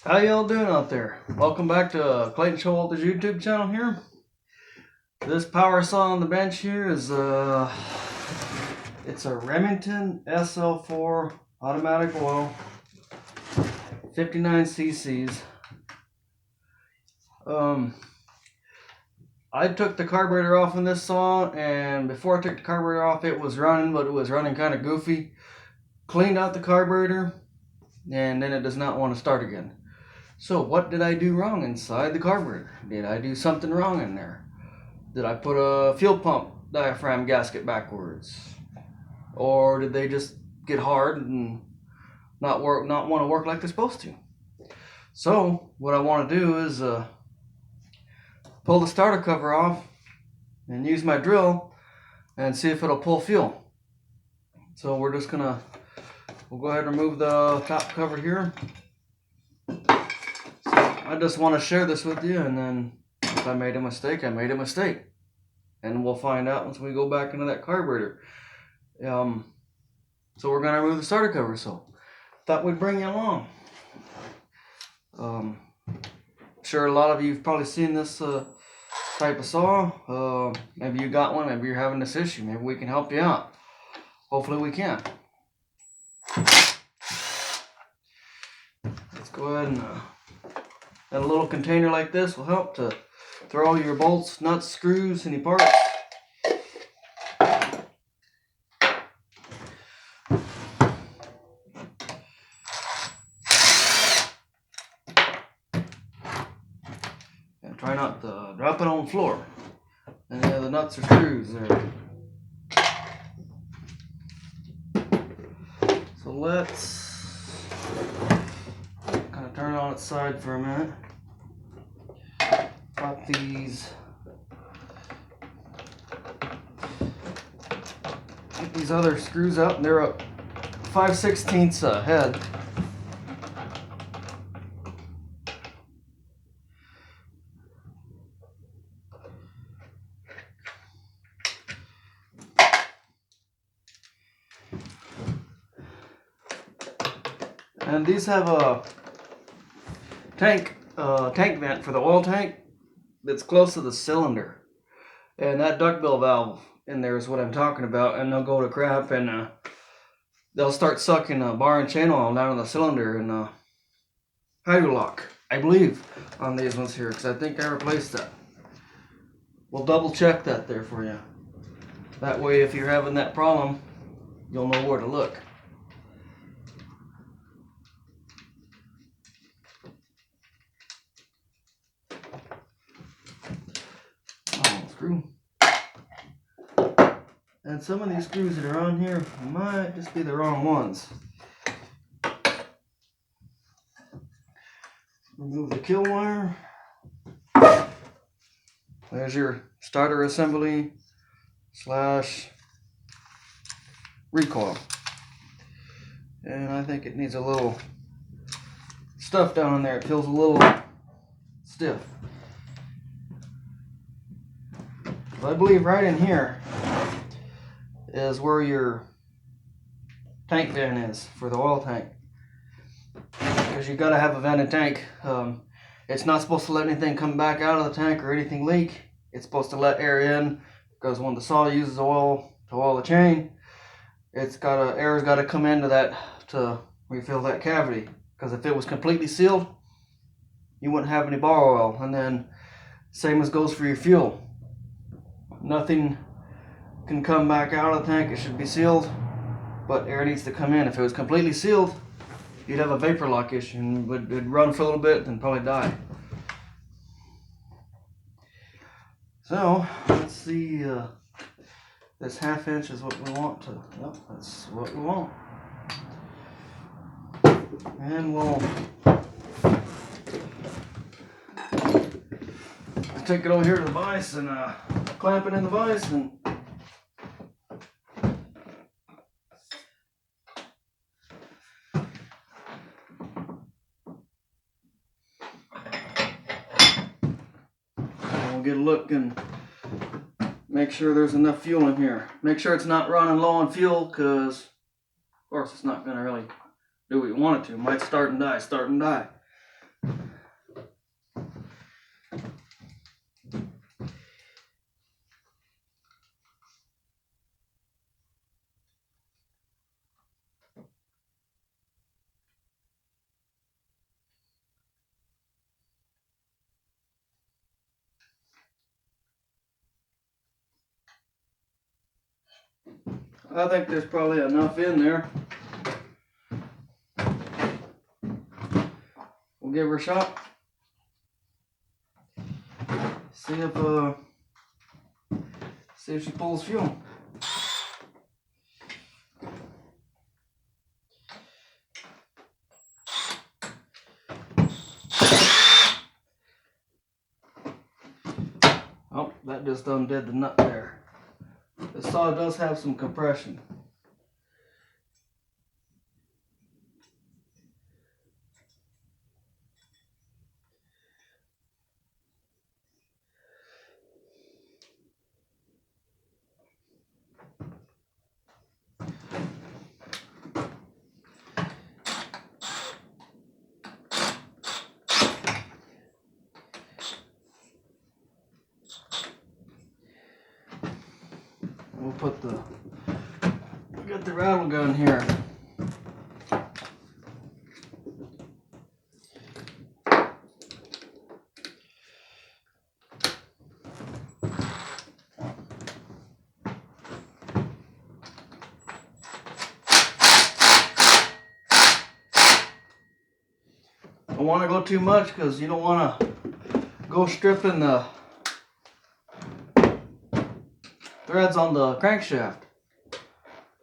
How y'all doing out there? Welcome back to Clayton Showalter's YouTube channel here. This power saw on the bench here is it's a Remington SL4 automatic oil, 59 cc's. I took the carburetor off on this saw, and before I took the carburetor off, it was running, but it was running kind of goofy. Cleaned out the carburetor, and then it does not want to start again. So what did I do wrong inside the carburetor? Did I do something wrong in there? Did I put a fuel pump diaphragm gasket backwards? Or did they just get hard and not want to work like they're supposed to? So what I want to do is pull the starter cover off and use my drill and see if it'll pull fuel. So we'll go ahead and remove the top cover here. I just want to share this with you, and then if I made a mistake, I made a mistake. And we'll find out once we go back into that carburetor. So we're going to remove the starter cover, so thought we'd bring you along. Sure, a lot of you have probably seen this type of saw. Maybe you got one, maybe you're having this issue. Maybe we can help you out. Hopefully we can. Let's go ahead and a little container like this will help to throw all your bolts, nuts, screws, any parts. And try not to drop it on the floor. Any of the nuts or screws there. So let's kind of turn it on its side for a minute. Pop get these other screws out, and they're a 5/16 head. And these have a tank vent for the oil tank that's close to the cylinder, and that duckbill valve in there is what I'm talking about. And they'll go to crap, and they'll start sucking bar and chain oil down in the cylinder and hydrolock, I believe, on these ones here, because I think I replaced that. We'll double check that there for you. That way, if you're having that problem, you'll know where to look. Screw. And some of these screws that are on here might just be the wrong ones. Remove the kill wire. There's your starter assembly / recoil. And I think it needs a little stuff down in there. It feels a little stiff. I believe right in here is where your tank vent is for the oil tank, because you got to have a vented tank. It's not supposed to let anything come back out of the tank or anything leak. It's supposed to let air in, because when the saw uses oil to oil the chain, air's got to come into that to refill that cavity. Because if it was completely sealed, you wouldn't have any bar oil. And then same as goes for your fuel. Nothing can come back out of the tank. It should be sealed, but air needs to come in. If it was completely sealed, you'd have a vapor lock issue, and it'd run for a little bit and probably die. So let's see. This 1/2 inch is what we want to. Yep, that's what we want. And we'll take it over here to the vise and clamp it in the vise, and we'll get a look and make sure there's enough fuel in here. Make sure it's not running low on fuel, because of course it's not going to really do what you want it to. It might start and die. I think there's probably enough in there. We'll give her a shot. See if she pulls fuel. Oh, that just undid the nut there. The saw does have some compression. We'll get the rattle gun here. Don't want to go too much because you don't want to go stripping the threads on the crankshaft,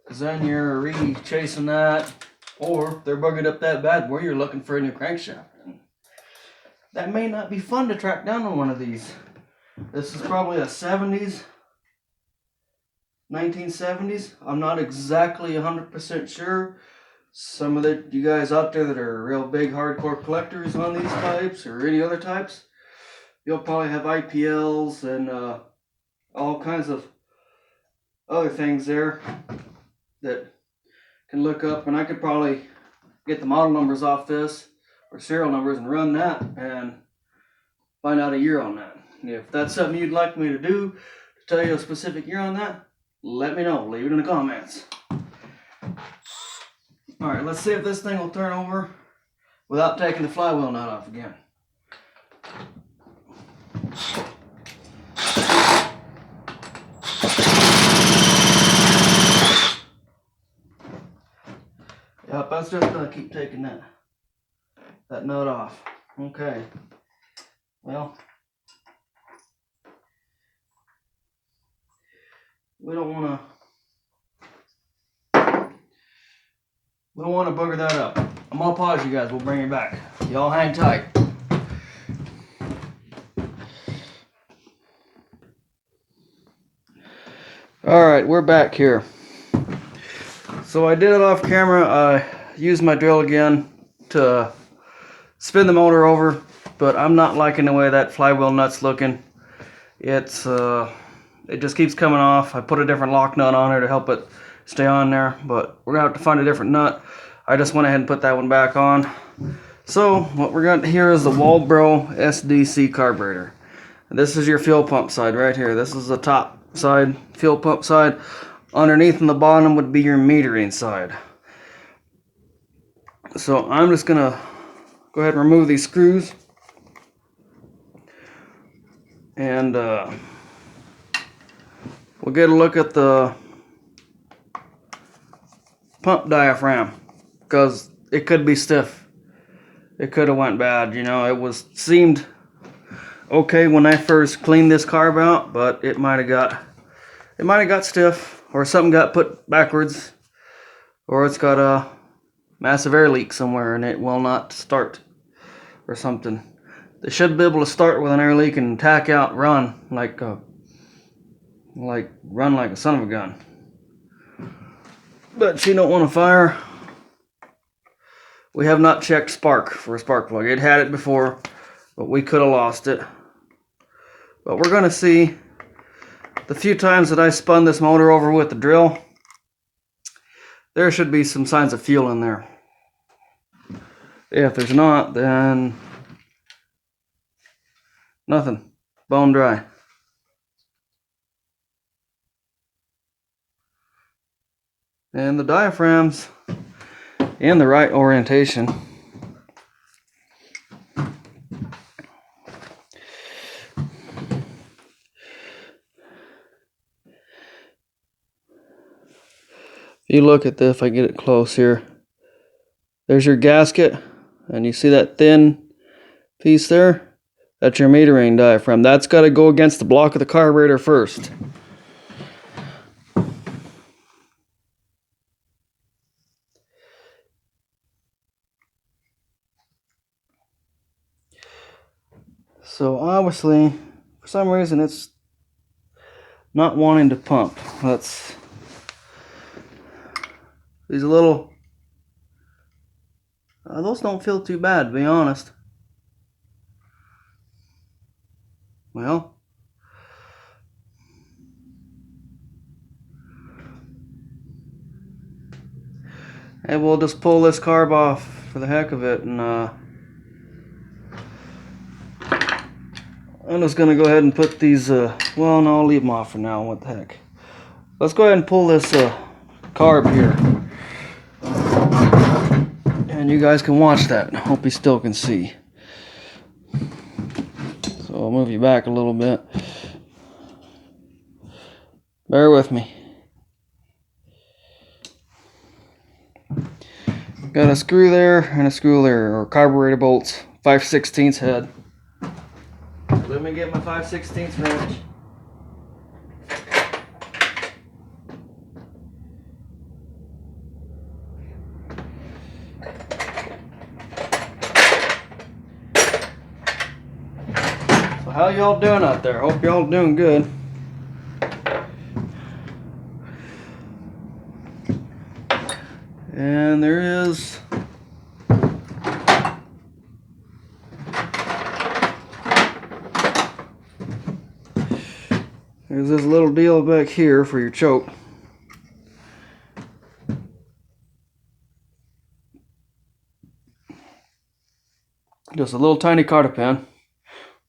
because then you're re-chasing that, or they're buggered up that bad where you're looking for a new crankshaft. That may not be fun to track down on one of these. This is probably a 70s, 1970s. I'm not exactly 100% sure. Some of you guys out there that are real big hardcore collectors on these types or any other types, you'll probably have IPLs and all kinds of other things there that can look up, and I could probably get the model numbers off this or serial numbers and run that and find out a year on that. If that's something you'd like me to do, to tell you a specific year on that, let me know. Leave it in the comments. Alright, let's see if this thing will turn over without taking the flywheel nut off again. Yep, that's just gonna keep taking that nut off. Okay. Well, we don't want to booger that up. I'm gonna pause you guys. We'll bring you back. Y'all hang tight. All right, we're back here. So I did it off camera. I used my drill again to spin the motor over, but I'm not liking the way that flywheel nut's looking. It just keeps coming off. I put a different lock nut on there to help it stay on there, but we're gonna have to find a different nut. I just went ahead and put that one back on. So what we're got here is the Walbro SDC carburetor. This is your fuel pump side right here. This is the top side, fuel pump side. Underneath and the bottom would be your metering side. So I'm just gonna go ahead and remove these screws, and we'll get a look at the pump diaphragm, because it could be stiff. It could have went bad, you know. It seemed okay when I first cleaned this carb out, but it might have got stiff, or something got put backwards, or it's got a massive air leak somewhere and it will not start or something. They should be able to start with an air leak and tack out, run like a son of a gun. But she don't want to fire. We have not checked spark for a spark plug. It had it before, but we could have lost it. But we're going to see the few times that I spun this motor over with the drill. There should be some signs of fuel in there. If there's not, then nothing. Bone dry. And the diaphragm's in the right orientation. If you look at this, if I get it close here, there's your gasket, and you see that thin piece there? That's your metering diaphragm. That's got to go against the block of the carburetor first. So obviously, for some reason, it's not wanting to pump. These little, those don't feel too bad, to be honest. Well, and we'll just pull this carb off for the heck of it, and I'm just gonna go ahead and put these, well, no, I'll leave them off for now, what the heck. Let's go ahead and pull this carb here. And you guys can watch that. I hope you still can see. So I'll move you back a little bit. Bear with me. Got a screw there and a screw there, or carburetor bolts, 5/16 head. Let me get my 5/16 wrench. So how y'all doing out there? Hope y'all doing good. And there's this little deal back here for your choke. Just a little tiny cotter pin.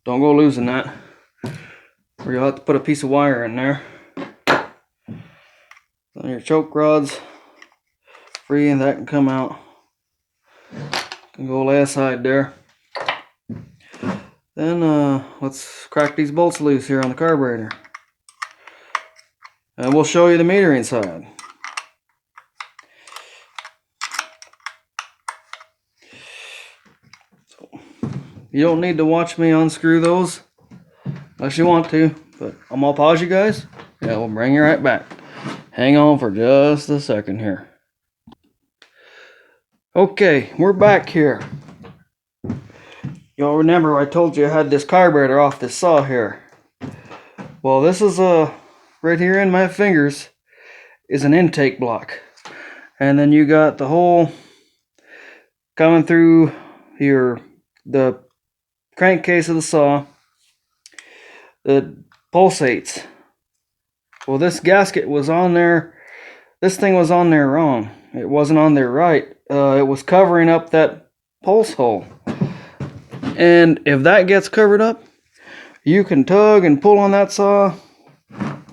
Don't go losing that, or you'll have to put a piece of wire in there. Then your choke rod's free, and that can come out. Can go lay aside there. Then let's crack these bolts loose here on the carburetor, and we'll show you the metering side. So, you don't need to watch me unscrew those unless you want to, but I'm gonna pause you guys. Yeah, we'll bring you right back. Hang on for just a second here. Okay, we're back here. Y'all remember I told you I had this carburetor off this saw here. Well, this is right here in my fingers is an intake block, and then you got the hole coming through the crankcase of the saw that pulsates. Well, this gasket was on there. This thing was on there wrong. It wasn't on there right. It was covering up that pulse hole. And if that gets covered up, you can tug and pull on that saw.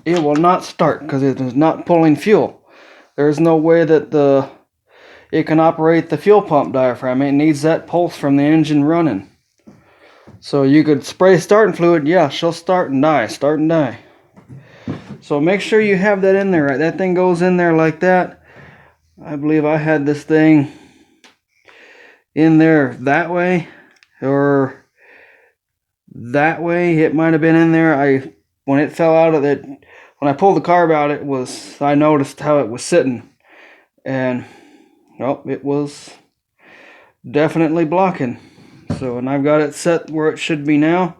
It will not start because it is not pulling fuel. There's no way that it can operate the fuel pump diaphragm. It needs that pulse from the engine running. So you could spray starting fluid. Yeah, she'll start and die. Start and die. So make sure you have that in there, right? That thing goes in there like that. I believe I had this thing in there that way, or that way. It might have been in there. When it fell out of it, when I pulled the carb out, I noticed how it was sitting, and well, it was definitely blocking. So, and I've got it set where it should be now.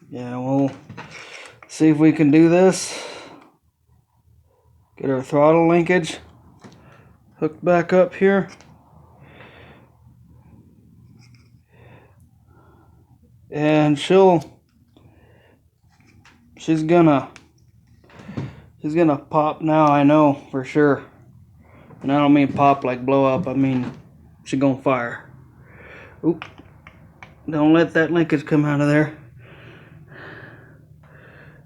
Yeah, we'll see if we can do this. Get our throttle linkage hooked back up here. And she's gonna pop now, I know for sure. And I don't mean pop like blow up, I mean she's gonna fire. Oop. Don't let that linkage come out of there,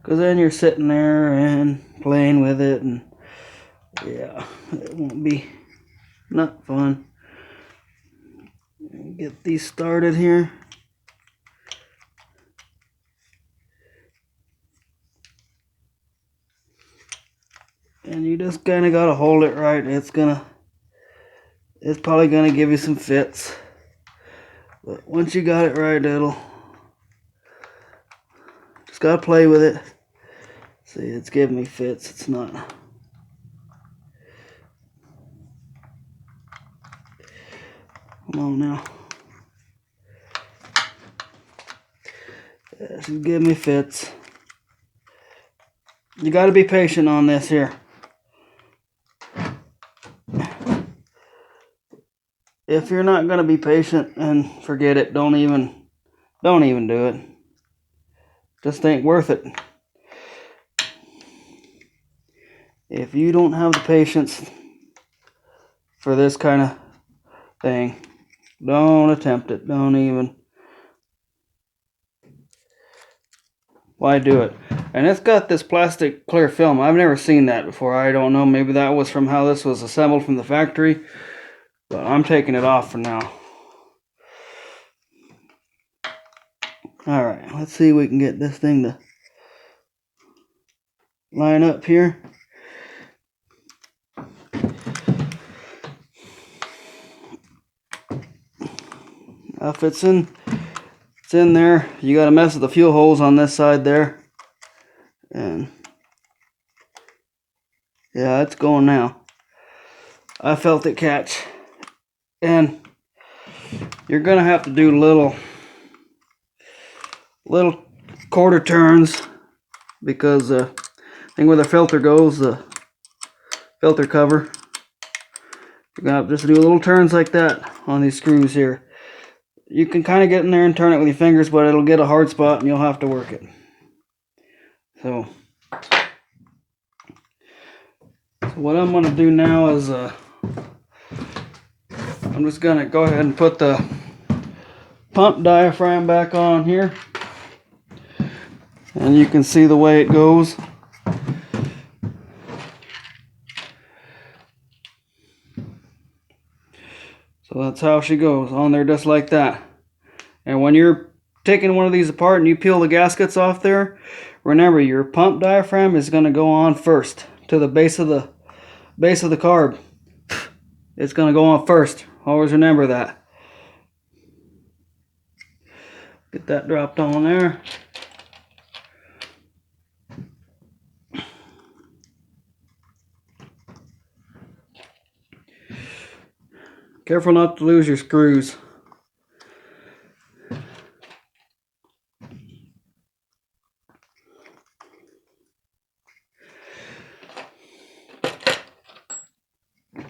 because then you're sitting there and playing with it, and yeah, it won't be not fun. Get these started here. And you just kind of got to hold it right. It's probably gonna give you some fits. But once you got it right, just gotta play with it. See, it's giving me fits. It's not. Come on now. Yeah, she's giving me fits. You gotta be patient on this here. If you're not gonna be patient, and forget it. Don't even do it. Just ain't worth it. If you don't have the patience for this kind of thing, don't attempt it. Don't even. Why do it? And it's got this plastic clear film. I've never seen that before. I don't know. Maybe that was from how this was assembled from the factory. But I'm taking it off for now. Alright, let's see if we can get this thing to line up here. If it's in there, you got to mess with the fuel holes on this side there. And yeah, it's going now. I felt it catch. And you're going to have to do little quarter turns, because the thing where the filter goes, the filter cover, you're going to have to just do little turns like that on these screws here. You can kind of get in there and turn it with your fingers, but it'll get a hard spot and you'll have to work it. So what I'm going to do now is I'm just going to go ahead and put the pump diaphragm back on here. And you can see the way it goes. So that's how she goes, on there just like that. And when you're taking one of these apart and you peel the gaskets off there, remember your pump diaphragm is going to go on first to the base of the carb. It's going to go on first. Always remember that. Get that dropped on there. Careful not to lose your screws.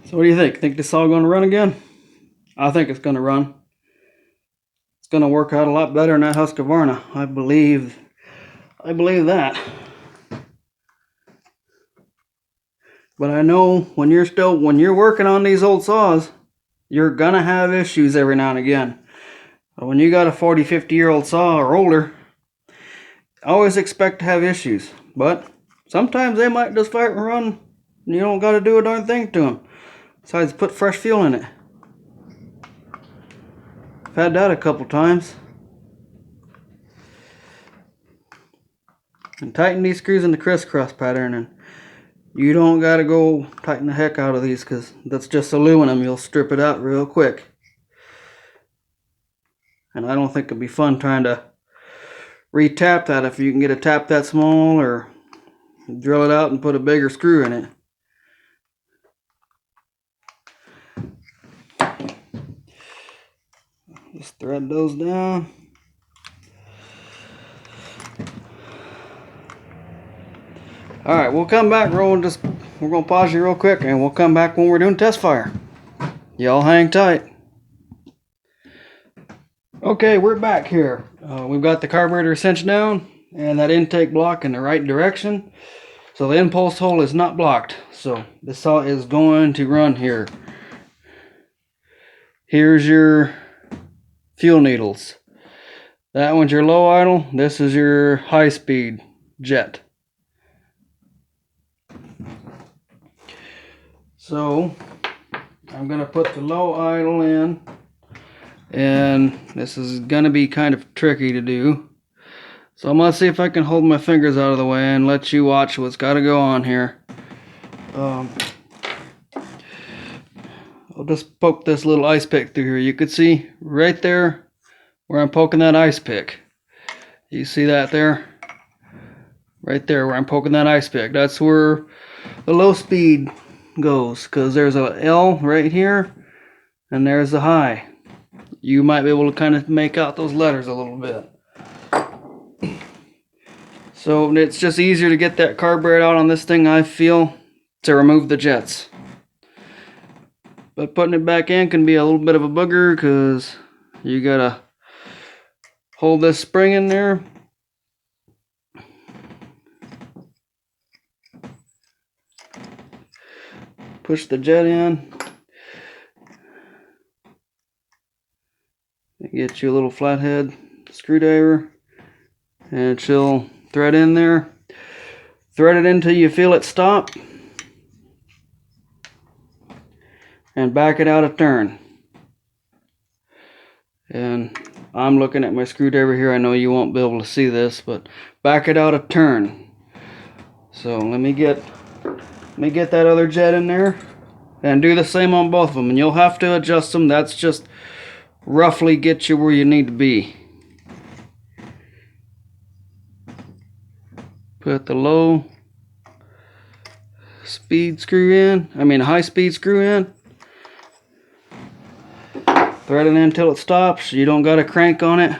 So what do you think? Think this all going to run again? I think it's going to run. It's going to work out a lot better than that Husqvarna. I believe that. But I know when you're working on these old saws, you're going to have issues every now and again. But when you got a 40, 50-year-old saw or older, always expect to have issues. But sometimes they might just fire and run, and you don't got to do a darn thing to them. Besides, put fresh fuel in it. I've had that a couple times. And tighten these screws in the crisscross pattern, and you don't got to go tighten the heck out of these, because that's just aluminum. You'll strip it out real quick. And I don't think it'd be fun trying to re-tap that if you can get a tap that small, or drill it out and put a bigger screw in it. Just thread those down. Alright, we'll come back. We're going to pause you real quick, and we'll come back when we're doing test fire. Y'all hang tight. Okay, we're back here. We've got the carburetor cinched down and that intake block in the right direction. So the impulse hole is not blocked. So this saw is going to run here. Here's your fuel needles. That one's your low idle. This is your high speed jet. So I'm going to put the low idle in, and this is going to be kind of tricky to do. So I'm going to see if I can hold my fingers out of the way and let you watch what's got to go on here. I'll just poke this little ice pick through here. You can see right there where I'm poking that ice pick. You see that there? Right there where I'm poking that ice pick. That's where the low speed goes, because there's a L right here and there's the high. You might be able to kind of make out those letters a little bit. So it's just easier to get that carburetor out on this thing, I feel, to remove the jets. But putting it back in can be a little bit of a booger, because you gotta hold this spring in there. Push the jet in. Get you a little flathead screwdriver, and she'll thread in there. Thread it until you feel it stop, and back it out a turn. And I'm looking at my screwdriver here. I know you won't be able to see this, but back it out a turn. So let me get that other jet in there, and do the same on both of them. And you'll have to adjust them. That's just roughly get you where you need to be. Put the low speed screw in, high speed screw in. Thread it in until it stops. You don't got to crank on it.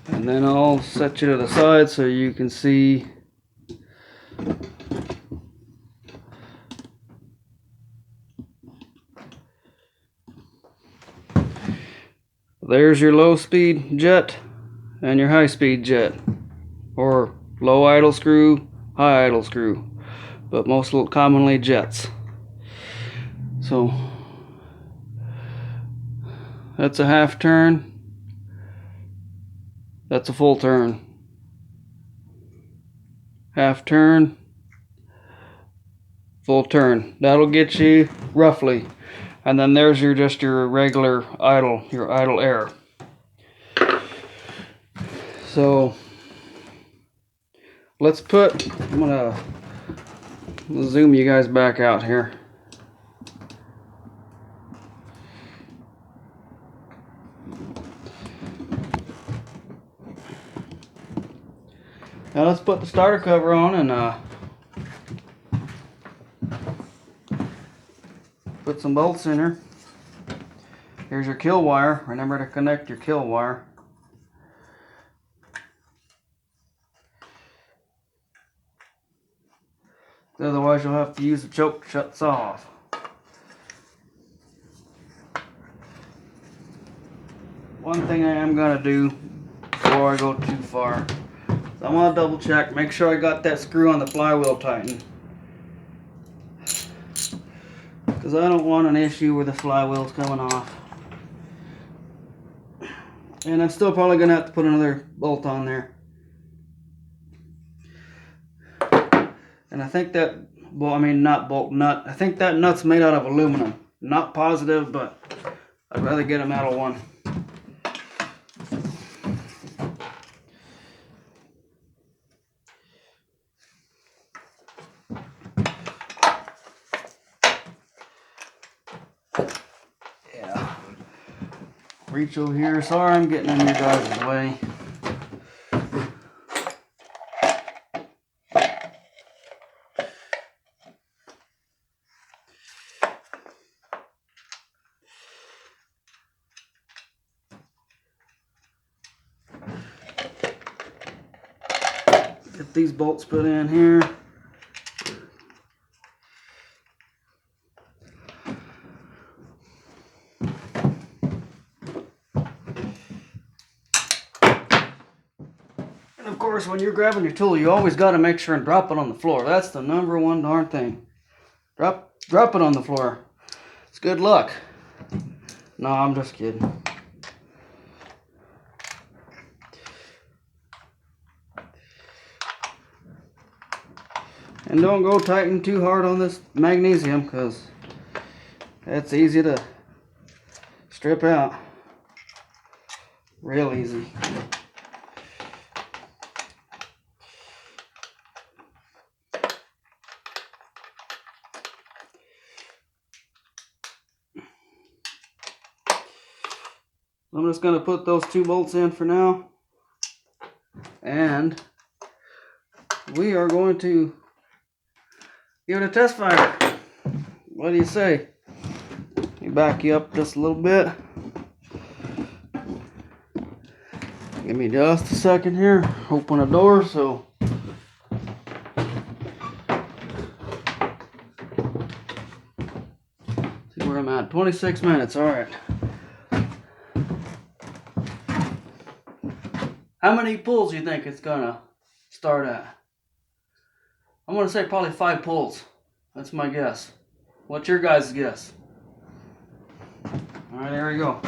And then I'll set you to the side so you can see. There's your low speed jet and your high speed jet, or low idle screw, high idle screw, but most commonly jets. So that's a half turn. That's a full turn. Half turn, full turn. That'll get you roughly. And then there's your regular idle, your idle air. So let's I'm gonna zoom you guys back out here. Now let's put the starter cover on and put some bolts in her. Here's your kill wire. Remember to connect your kill wire. Otherwise you'll have to use the choke to shut saw off. One thing I am going to do before I go too far, I'm going to double check, make sure I got that screw on the flywheel tightened. Because I don't want an issue where the flywheel's coming off. And I'm still probably going to have to put another bolt on there. And I think that, not bolt, nut. I think that nut's made out of aluminum. Not positive, but I'd rather get a metal one. Yeah. Reach over here. Sorry, I'm getting in your guys' way. Get these bolts put in here. And of course, when you're grabbing your tool, you always got to make sure and drop it on the floor. That's the number one darn thing. Drop it on the floor. It's good luck. No, I'm just kidding. And don't go tighten too hard on this magnesium, because it's easy to strip out real easy. I'm just going to put those 2 bolts in for now, and we are going to give it a test fire. What do you say? Let me back you up just a little bit. Give me just a second here. Open the door so see where I'm at. 26 minutes. All right. How many pulls do you think it's gonna start at? I'm gonna say probably 5 pulls. That's my guess. What's your guys' guess? All right, there we go.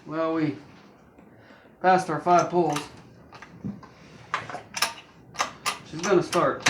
Well, we passed our 5 pulls. She's gonna start.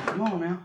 Come on now.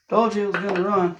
Told you it was going to run.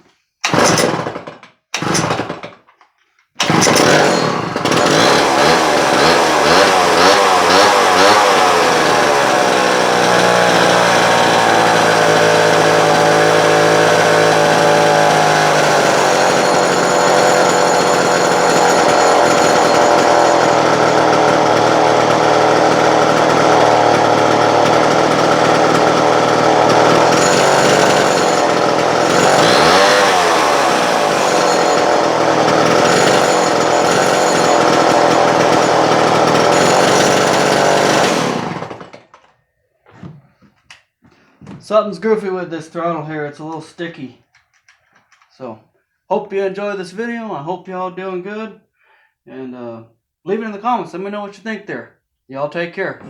something's goofy with this throttle here. It's a little sticky. So, hope you enjoy this video. I hope y'all doing good. And leave it in the comments. Let me know what you think there. Y'all take care.